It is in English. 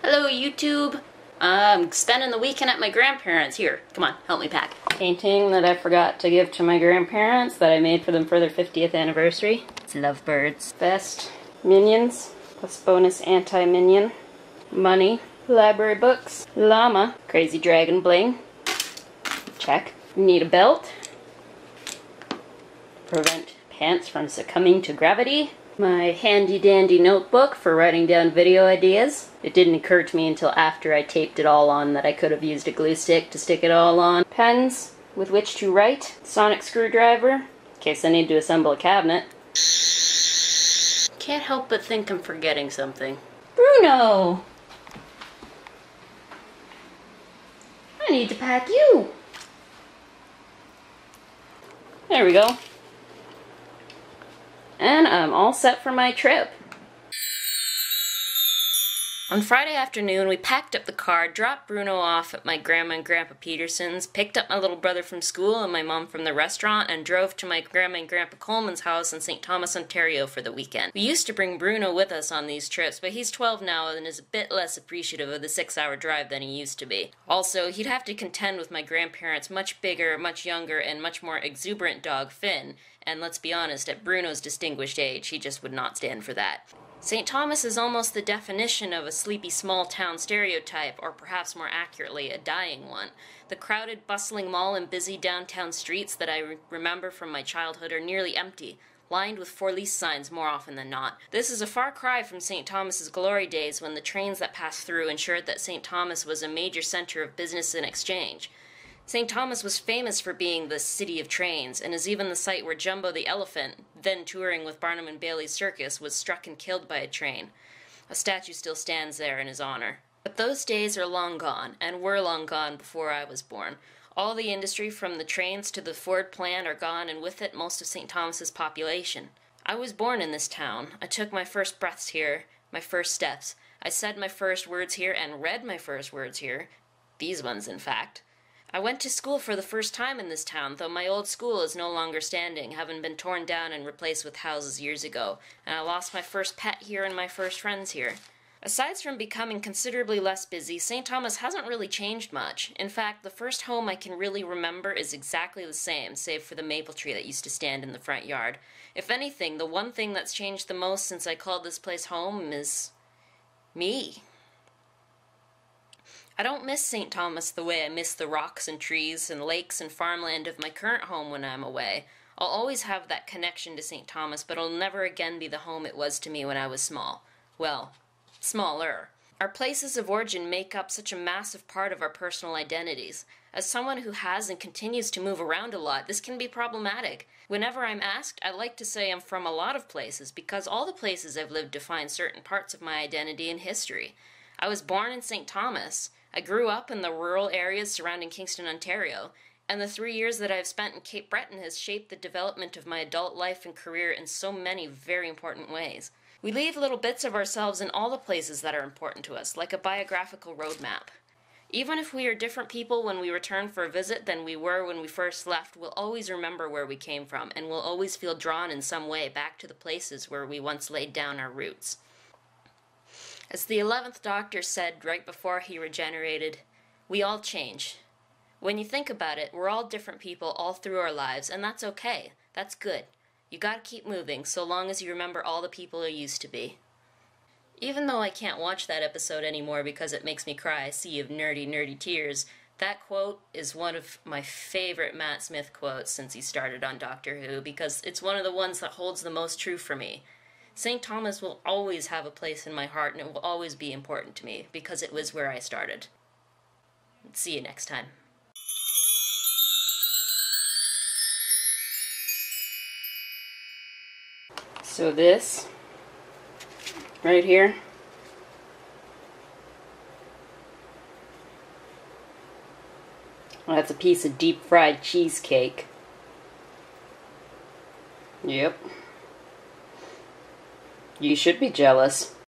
Hello YouTube! I'm spending the weekend at my grandparents'. Here, come on, help me pack. Painting that I forgot to give to my grandparents that I made for them for their 50th anniversary. It's lovebirds. Best minions, plus bonus anti-minion. Money, library books, llama, crazy dragon bling. Check. Need a belt. Prevent pants from succumbing to gravity. My handy dandy notebook for writing down video ideas. It didn't occur to me until after I taped it all on that I could have used a glue stick to stick it all on. Pens with which to write. Sonic screwdriver, in case I need to assemble a cabinet. Can't help but think I'm forgetting something. Bruno! I need to pack you! There we go. And I'm all set for my trip. On Friday afternoon, we packed up the car, dropped Bruno off at my Grandma and Grandpa Peterson's, picked up my little brother from school and my mom from the restaurant, and drove to my Grandma and Grandpa Coleman's house in St. Thomas, Ontario for the weekend. We used to bring Bruno with us on these trips, but he's 12 now and is a bit less appreciative of the 6-hour drive than he used to be. Also, he'd have to contend with my grandparents' much bigger, much younger, and much more exuberant dog, Finn, and let's be honest, at Bruno's distinguished age, he just would not stand for that. St. Thomas is almost the definition of a sleepy small-town stereotype, or perhaps more accurately, a dying one. The crowded, bustling mall and busy downtown streets that I remember from my childhood are nearly empty, lined with for lease signs more often than not. This is a far cry from St. Thomas's glory days when the trains that passed through ensured that St. Thomas was a major center of business and exchange. St. Thomas was famous for being the city of trains, and is even the site where Jumbo the elephant, then touring with Barnum and Bailey's circus, was struck and killed by a train. A statue still stands there in his honor. But those days are long gone, and were long gone before I was born. All the industry from the trains to the Ford plant are gone, and with it most of St. Thomas's population. I was born in this town. I took my first breaths here, my first steps. I said my first words here and read my first words here. These ones, in fact. I went to school for the first time in this town, though my old school is no longer standing, having been torn down and replaced with houses years ago, and I lost my first pet here and my first friends here. Aside from becoming considerably less busy, St. Thomas hasn't really changed much. In fact, the first home I can really remember is exactly the same, save for the maple tree that used to stand in the front yard. If anything, the one thing that's changed the most since I called this place home is me. I don't miss St. Thomas the way I miss the rocks and trees and lakes and farmland of my current home when I'm away. I'll always have that connection to St. Thomas, but it'll never again be the home it was to me when I was small. Well, smaller. Our places of origin make up such a massive part of our personal identities. As someone who has and continues to move around a lot, this can be problematic. Whenever I'm asked, I like to say I'm from a lot of places, because all the places I've lived define certain parts of my identity and history. I was born in St. Thomas. I grew up in the rural areas surrounding Kingston, Ontario, and the 3 years that I've spent in Cape Breton has shaped the development of my adult life and career in so many very important ways. We leave little bits of ourselves in all the places that are important to us, like a biographical roadmap. Even if we are different people when we return for a visit than we were when we first left, we'll always remember where we came from, and we'll always feel drawn in some way back to the places where we once laid down our roots. As the 11th Doctor said right before he regenerated, we all change. When you think about it, we're all different people all through our lives, and that's okay. That's good. You gotta keep moving, so long as you remember all the people you used to be. Even though I can't watch that episode anymore because it makes me cry a sea of nerdy tears, that quote is one of my favorite Matt Smith quotes since he started on Doctor Who, because it's one of the ones that holds the most true for me. St. Thomas will always have a place in my heart, and it will always be important to me, because it was where I started. See you next time. So this, right here, that's a piece of deep fried cheesecake. Yep. You should be jealous.